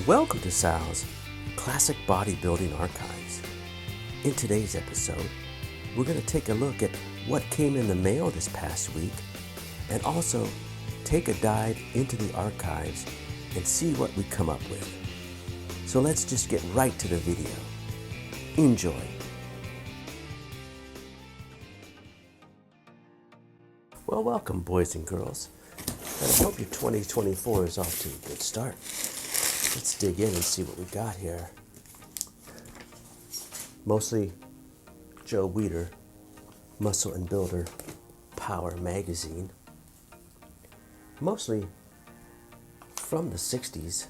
Welcome to Sal's Classic Bodybuilding Archives. In today's episode, we're going to take a look at what came in the mail this past week and also take a dive into the archives and see what we come up with. So let's just get right to the video. Enjoy. Well, welcome, boys and girls. And I hope your 2024 is off to a good start. Let's dig in and see what we got here. Mostly Joe Weider, Muscle and Builder Power Magazine. Mostly from the 60s.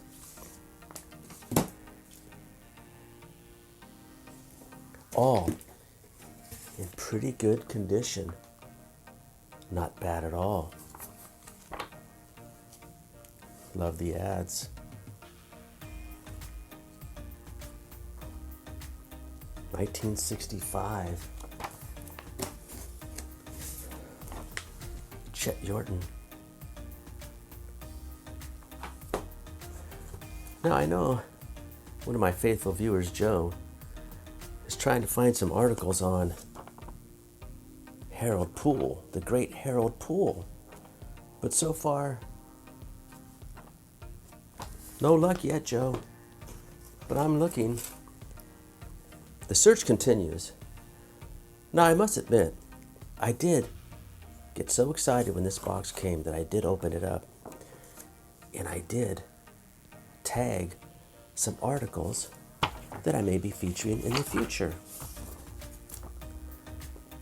All in pretty good condition. Not bad at all. Love the ads. 1965. Chet Yorton. Now I know one of my faithful viewers, Joe, is trying to find some articles on Harold Poole, the great Harold Poole. But so far, no luck yet, Joe. But I'm looking. The search continues. Now, I must admit, I did get so excited when this box came that I did open it up. And I did tag some articles that I may be featuring in the future.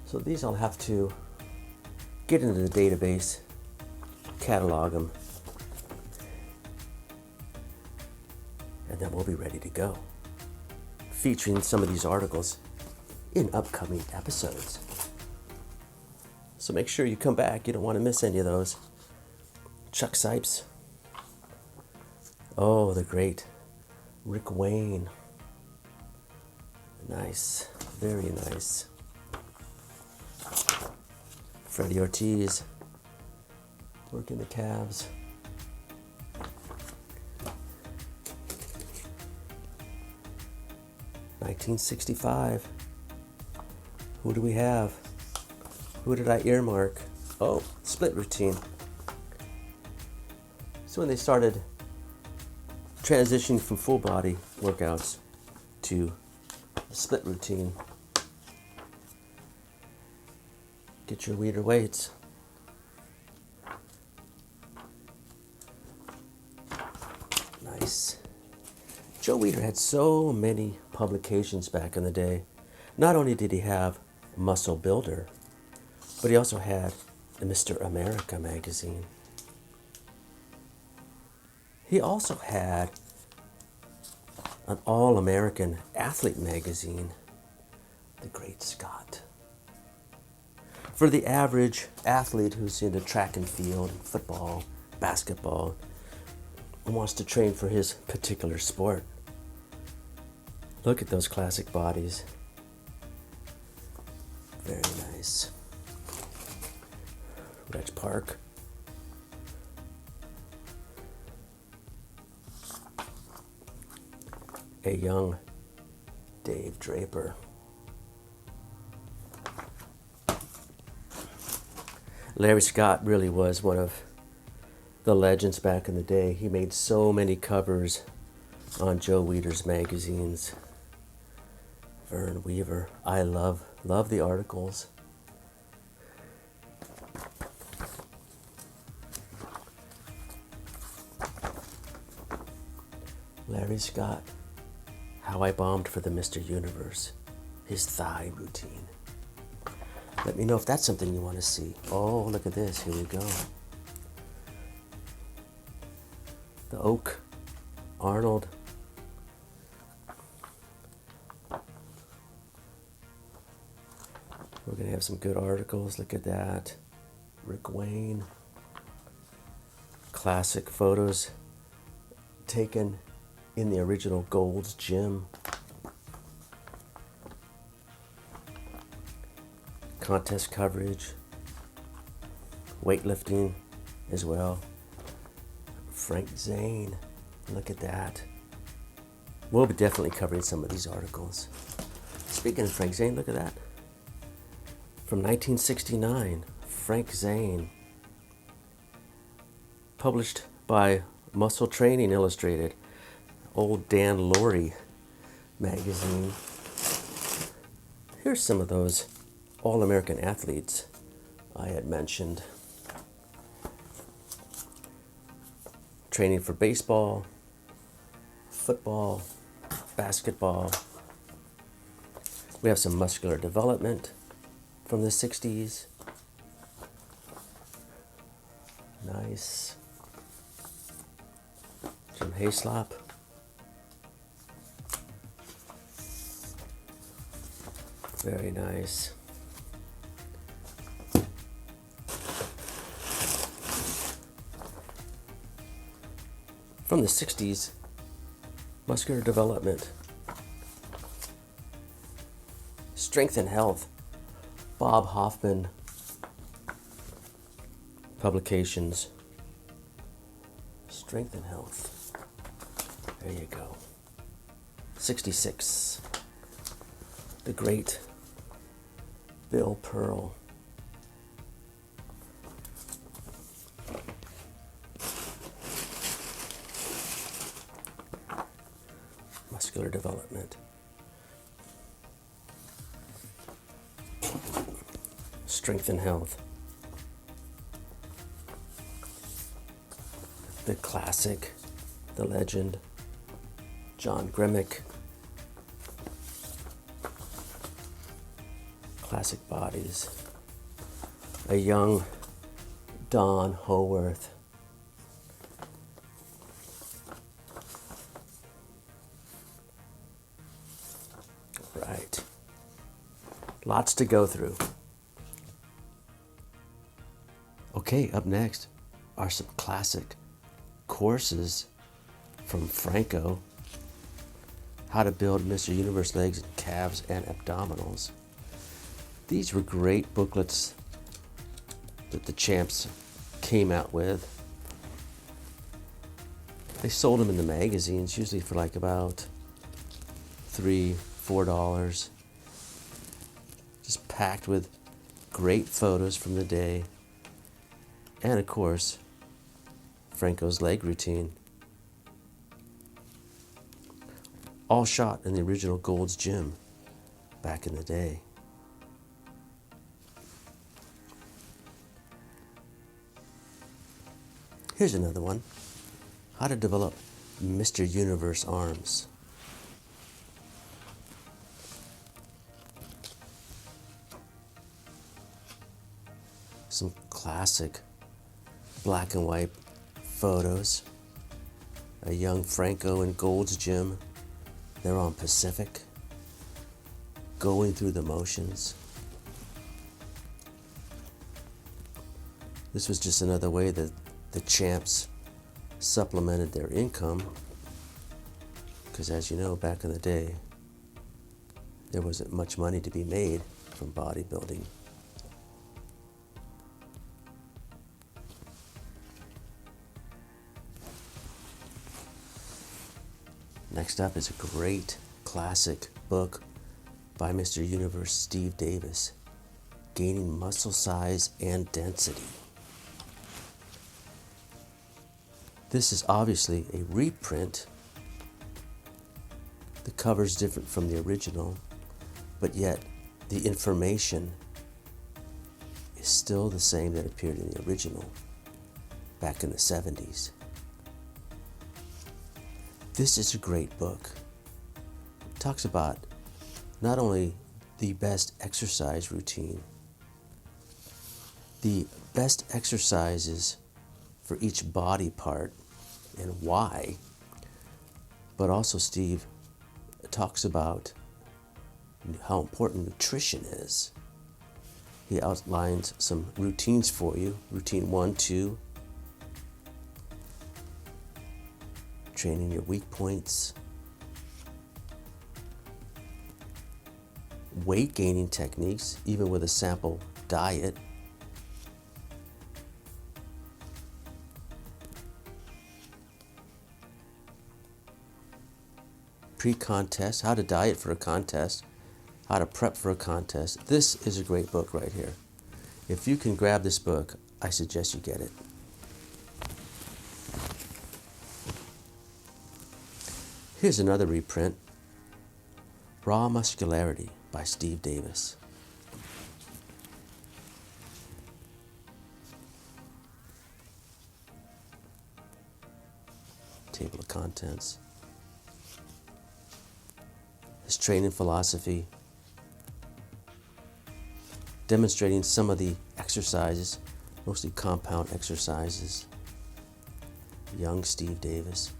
So these I'll have to get into the database, catalog them, and then we'll be ready to go, featuring some of these articles in upcoming episodes. So make sure you come back. You don't want to miss any of those. Chuck Sipes. Oh, the great Rick Wayne. Nice. Very nice. Freddie Ortiz. Working the calves. $1965. Who do we have? Who did I earmark? Oh, split routine. So when they started transitioning from full body workouts to the split routine, get your Weider weights. Nice. Joe Weider had so many publications back in the day. Not only did he have Muscle Builder, but he also had the Mr. America magazine. He also had an All-American Athlete magazine, The Great Scott. For the average athlete who's into track and field, football, basketball, and wants to train for his particular sport. Look at those classic bodies. Very nice. Reg Park. A young Dave Draper. Larry Scott really was one of the legends back in the day. He made so many covers on Joe Weider's magazines. Vern Weaver. I love the articles. Larry Scott. How I bombed for the Mr. Universe. His thigh routine. Let me know if that's something you want to see. Oh, look at this. Here we go. The Oak. Arnold. We're going to have some good articles. Look at that. Rick Wayne. Classic photos taken in the original Gold's Gym. Contest coverage. Weightlifting as well. Frank Zane. Look at that. We'll be definitely covering some of these articles. Speaking of Frank Zane, look at that. From 1969, Frank Zane, published by Muscle Training Illustrated, old Dan Laurie magazine. Here's some of those All-American athletes I had mentioned. Training for baseball, football, basketball. We have some muscular development from the 60s. Nice. Jim Hayslop. Very nice. From the 60s, muscular development, strength and health, Bob Hoffman publications, strength and health. There you go. 66, the great Bill Pearl. Muscular development. Strength and health. The classic, the legend, John Gremick. Classic bodies. A young Don Howarth. Right. Lots to go through. Okay, up next are some classic courses from Franco. How to build Mr. Universe legs and calves and abdominals. These were great booklets that the champs came out with. They sold them in the magazines, usually for like about $3-4. Just packed with great photos from the day. And of course, Franco's leg routine. All shot in the original Gold's Gym back in the day. Here's another one. How to develop Mr. Universe arms. Some classic black and white photos. A young Franco in Gold's Gym. They're on Pacific, going through the motions. This was just another way that the champs supplemented their income, because as you know, back in the day, there wasn't much money to be made from bodybuilding. Next up is a great classic book by Mr. Universe Steve Davis, Gaining Muscle Size and Density. This is obviously a reprint. The cover's different from the original, but yet the information is still the same that appeared in the original back in the 70s. This is a great book. It talks about not only the best exercise routine, the best exercises for each body part and why, but also Steve talks about how important nutrition is. He outlines some routines for you. Routine 1, 2, training your weak points. Weight gaining techniques, even with a sample diet. pre-contest, how to diet for a contest, how to prep for a contest. This is a great book right here. If you can grab this book, I suggest you get it. Here's another reprint, Raw Muscularity by Steve Davis. Table of contents. His training philosophy, demonstrating some of the exercises, mostly compound exercises. Young Steve Davis,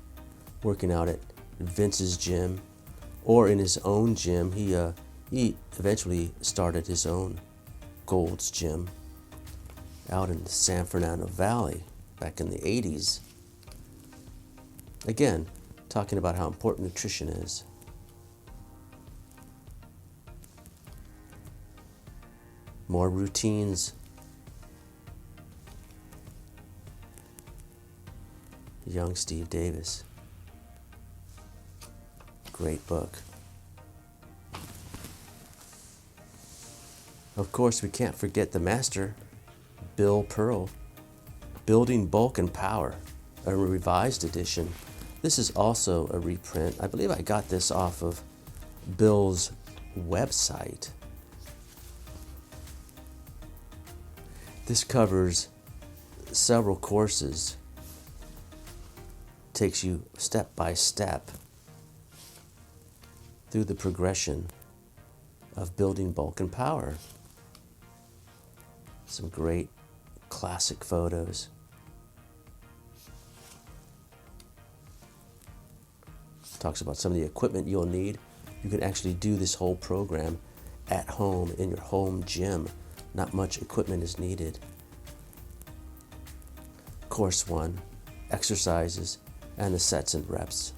working out at Vince's gym, or in his own gym. He eventually started his own Gold's Gym out in the San Fernando Valley back in the 80s. Again, talking about how important nutrition is. More routines. Young Steve Davis. Great book. Of course, we can't forget the master, Bill Pearl, Building Bulk and Power, a revised edition. This is also a reprint. I believe I got this off of Bill's website. This covers several courses, takes you step by step through the progression of building bulk and power. Some great classic photos. Talks about some of the equipment you'll need. You can actually do this whole program at home in your home gym. Not much equipment is needed. Course 1, exercises and the sets and reps.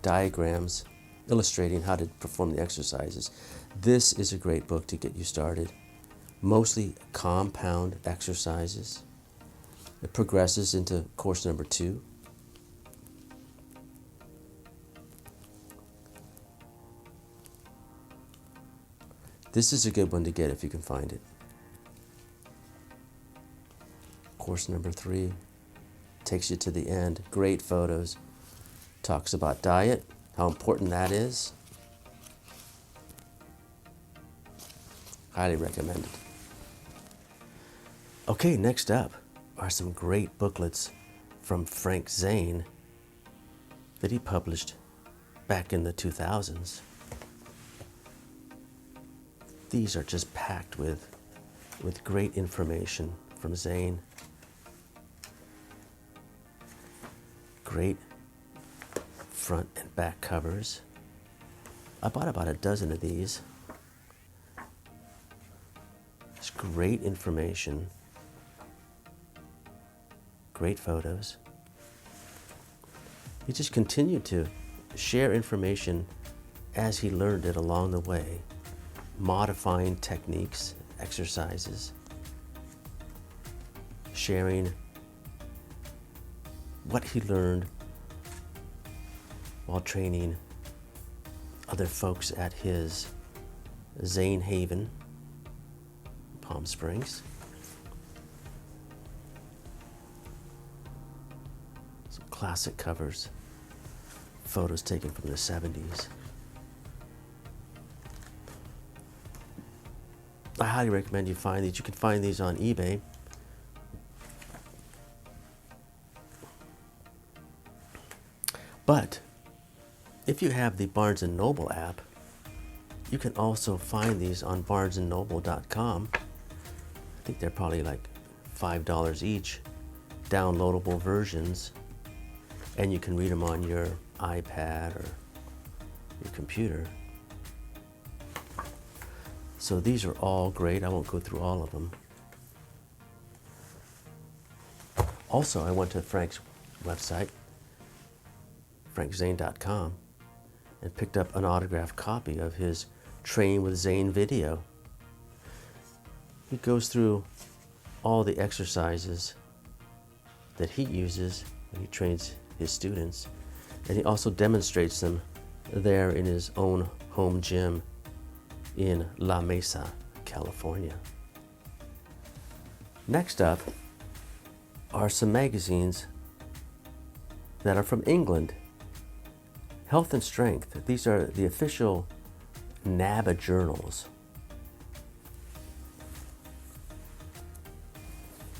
Diagrams illustrating how to perform the exercises. This is a great book to get you started. Mostly compound exercises. It progresses into course number 2. This is a good one to get if you can find it. Course number 3 takes you to the end. Great photos. Talks about diet, how important that is. Highly recommended. Okay, next up are some great booklets from Frank Zane that he published back in the 2000s. These are just packed with great information from Zane. Great front and back covers. I bought about a dozen of these. It's great information, great photos. He just continued to share information as he learned it along the way, modifying techniques, exercises, sharing what he learned while training other folks at his Zane Haven, Palm Springs. Some classic covers, photos taken from the 70s. I highly recommend you find these. You can find these on eBay. But if you have the Barnes & Noble app, you can also find these on barnesandnoble.com. I think they're probably like $5 each, downloadable versions, and you can read them on your iPad or your computer. So these are all great. I won't go through all of them. Also, I went to Frank's website, frankzane.com, and picked up an autographed copy of his Train with Zane video. He goes through all the exercises that he uses when he trains his students. And he also demonstrates them there in his own home gym in La Mesa, California. Next up are some magazines that are from England. Health and Strength. These are the official NABA journals.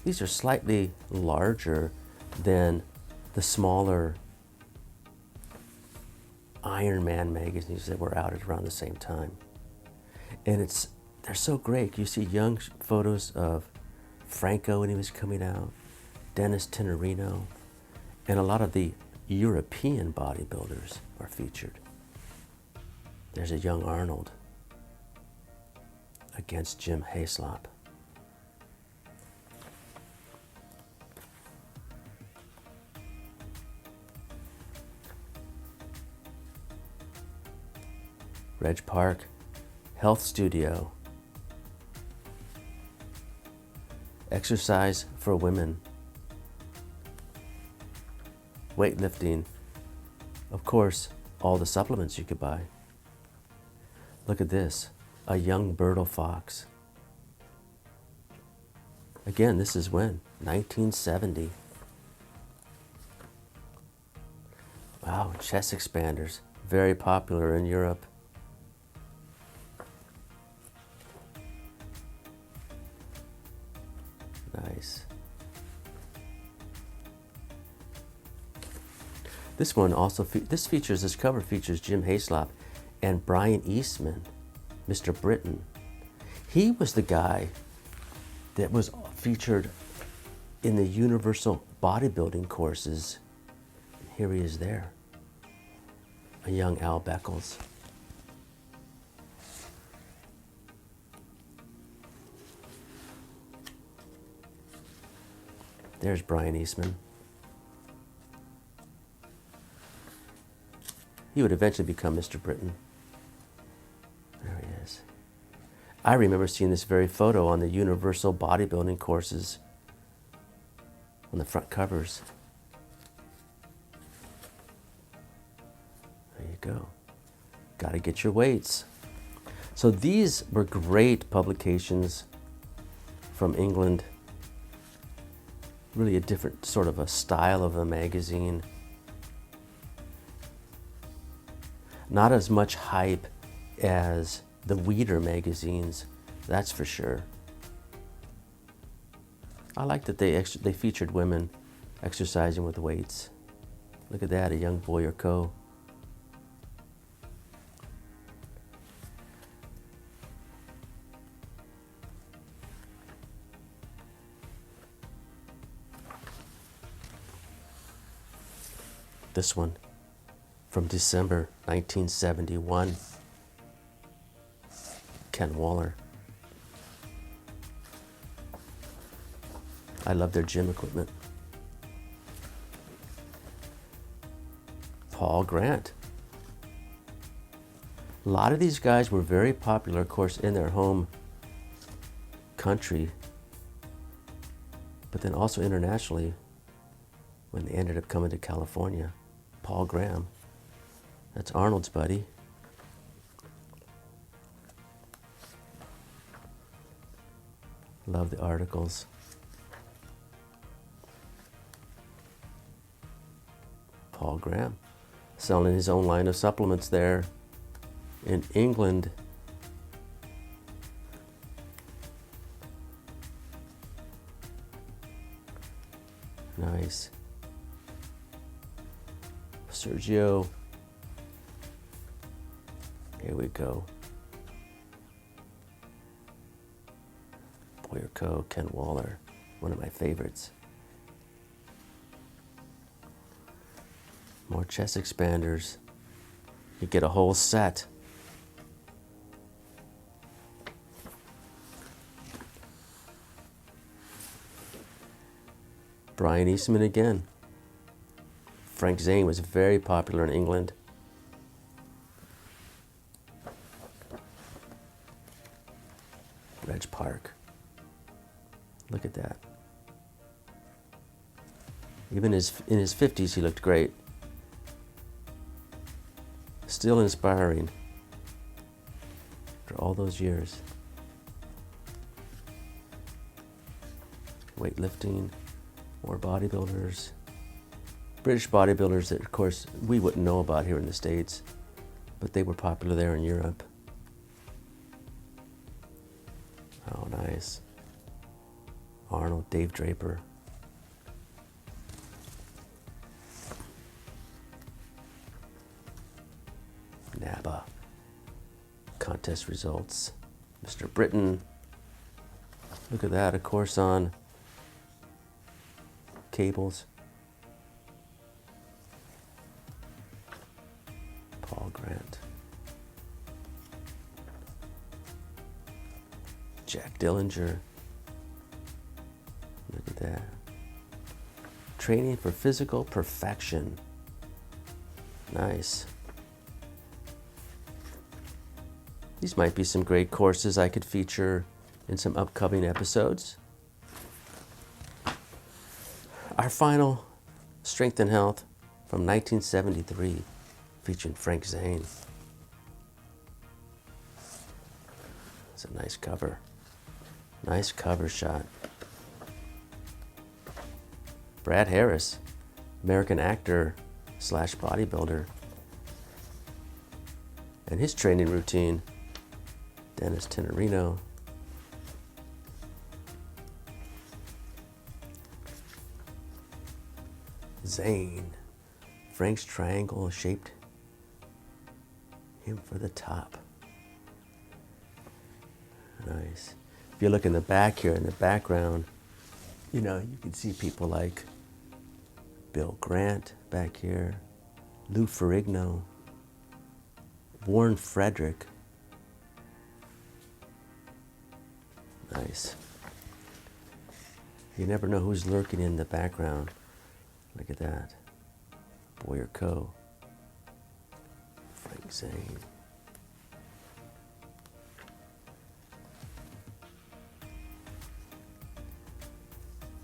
These are slightly larger than the smaller Iron Man magazines that were out at around the same time. And they're so great. You see young photos of Franco when he was coming out, Dennis Tenorino, and a lot of the European bodybuilders are featured. There's a young Arnold against Jim Hayslop. Reg Park Health Studio. Exercise for women. Weightlifting. Of course, all the supplements you could buy. Look at this, a young Bertil Fox. Again, this is when? 1970. Wow, chest expanders, very popular in Europe. Nice. This one also, this cover features Jim Hayslop and Brian Eastman, Mr. Britain. He was the guy that was featured in the Universal Bodybuilding courses. Here he is there, a young Al Beckles. There's Brian Eastman. He would eventually become Mr. Britain. There he is. I remember seeing this very photo on the Universal Bodybuilding courses on the front covers. There you go. Got to get your weights. So these were great publications from England. Really a different sort of a style of a magazine. Not as much hype as the Weider magazines, that's for sure. I like that they featured women exercising with weights. Look at that, a young Boyer Coe. This one from December 1971. Ken Waller. I love their gym equipment. Paul Grant. A lot of these guys were very popular, of course, in their home country, but then also internationally when they ended up coming to California. Paul Graham. That's Arnold's buddy. Love the articles. Paul Graham selling his own line of supplements there in England. Nice. Sergio. Here we go. Boyer Coe, Ken Waller, one of my favorites. More chest expanders. You get a whole set. Brian Eastman again. Frank Zane was very popular in England. Reg Park. Look at that. Even in his 50s, he looked great. Still inspiring after all those years. Weightlifting, more bodybuilders. British bodybuilders that, of course, we wouldn't know about here in the States, but they were popular there in Europe. Oh, nice. Arnold, Dave Draper. NABBA. Contest results. Mr. Britain. Look at that, a course on cables. Paul Grant. Jack Dillinger. Look at that. Training for physical perfection. Nice. These might be some great courses I could feature in some upcoming episodes. Our final Strength and Health from 1973, featuring Frank Zane. It's a nice cover. Nice cover shot. Brad Harris, American actor / bodybuilder. And his training routine, Dennis Tenorino. Zane. Frank's triangle shaped him for the top. Nice. If you look in the back here, in the background, you can see people like Bill Grant back here, Lou Ferrigno, Warren Frederick. Nice. You never know who's lurking in the background. Look at that. Boyer Coe. Frank Zane.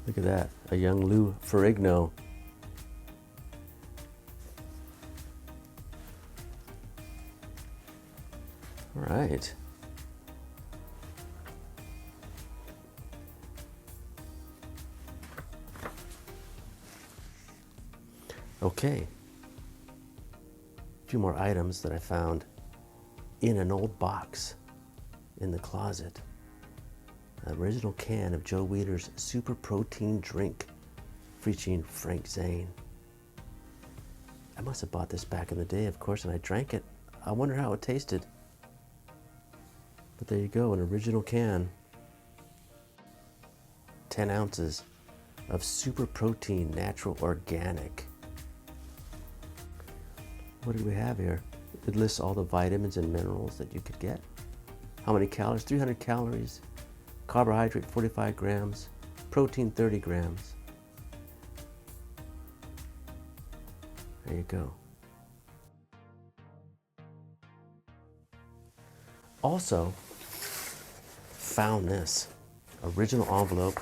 Look at that. A young Lou Ferrigno. All right. Okay, a few more items that I found in an old box in the closet. An original can of Joe Weider's Super Protein drink featuring Frank Zane. I must have bought this back in the day, of course, and I drank it. I wonder how it tasted. But there you go, an original can. 10 ounces of Super Protein, natural, organic. What do we have here? It lists all the vitamins and minerals that you could get. How many calories? 300 calories. Carbohydrate, 45 grams. Protein, 30 grams. There you go. Also, found this original envelope,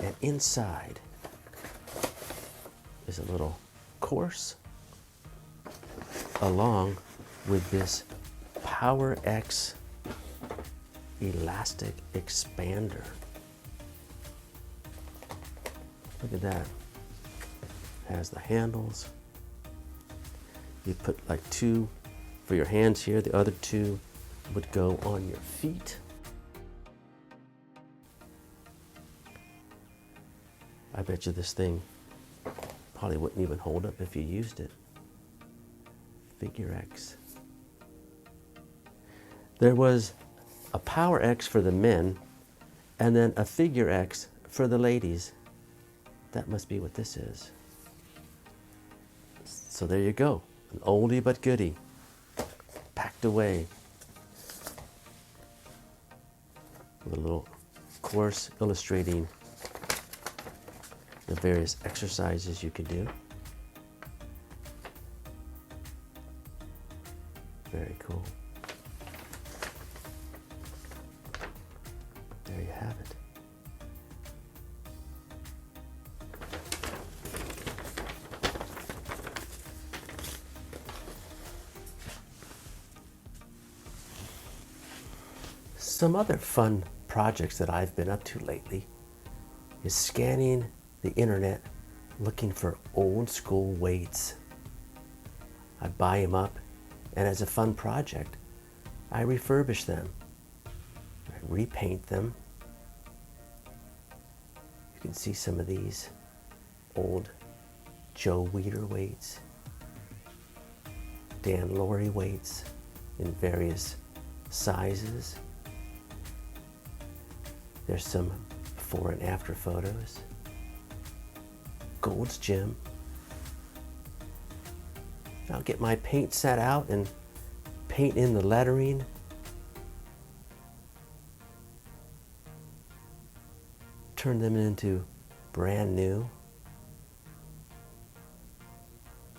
and inside is a little course along with this Power X elastic expander. Look at that. Has the handles. You put like 2 for your hands here. The other 2 would go on your feet. I bet you this thing probably wouldn't even hold up if you used it. Figure X. There was a Power X for the men and then a Figure X for the ladies. That must be what this is. So there you go. An oldie but goodie. Packed away. With a little course illustrating the various exercises you can do. Very cool. There you have it. Some other fun projects that I've been up to lately is scanning the internet looking for old school weights. I buy them up, and as a fun project, I refurbish them. I repaint them. You can see some of these old Joe Weider weights, Dan Laurie weights in various sizes. There's some before and after photos. Gold's Gym. I'll get my paint set out and paint in the lettering. Turn them into brand new.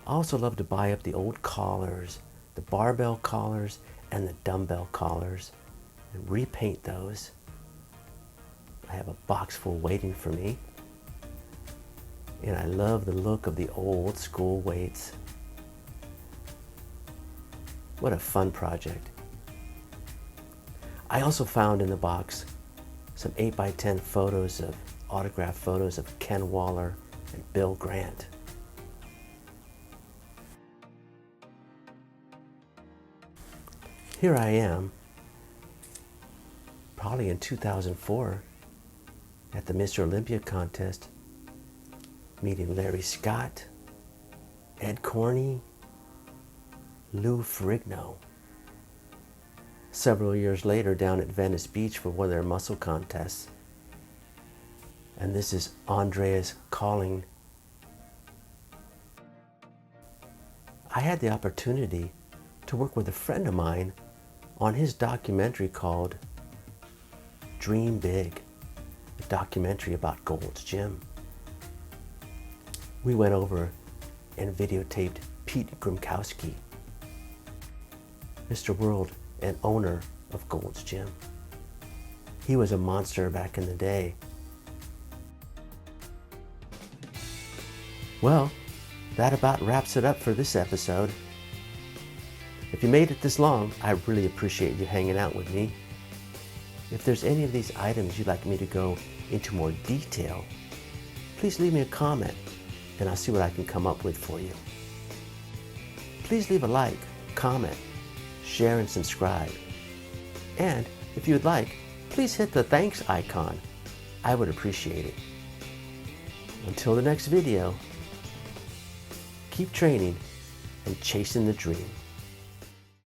I also love to buy up the old collars, the barbell collars and the dumbbell collars, and repaint those. I have a box full waiting for me. And I love the look of the old school weights. What a fun project. I also found in the box some 8x10 photos of autographed photos of Ken Waller and Bill Grant. Here I am, probably in 2004, at the Mr. Olympia contest, meeting Larry Scott, Ed Corney, Lou Ferrigno. Several years later, down at Venice Beach for one of their muscle contests. And this is Andreas Calling. I had the opportunity to work with a friend of mine on his documentary called Dream Big, a documentary about Gold's Gym. We went over and videotaped Pete Grimkowski, Mr. World and owner of Gold's Gym. He was a monster back in the day. Well, that about wraps it up for this episode. If you made it this long, I really appreciate you hanging out with me. If there's any of these items you'd like me to go into more detail, please leave me a comment and I'll see what I can come up with for you. Please leave a like, comment, share and subscribe. And if you'd like, please hit the thanks icon. I would appreciate it. Until the next video, keep training and chasing the dream.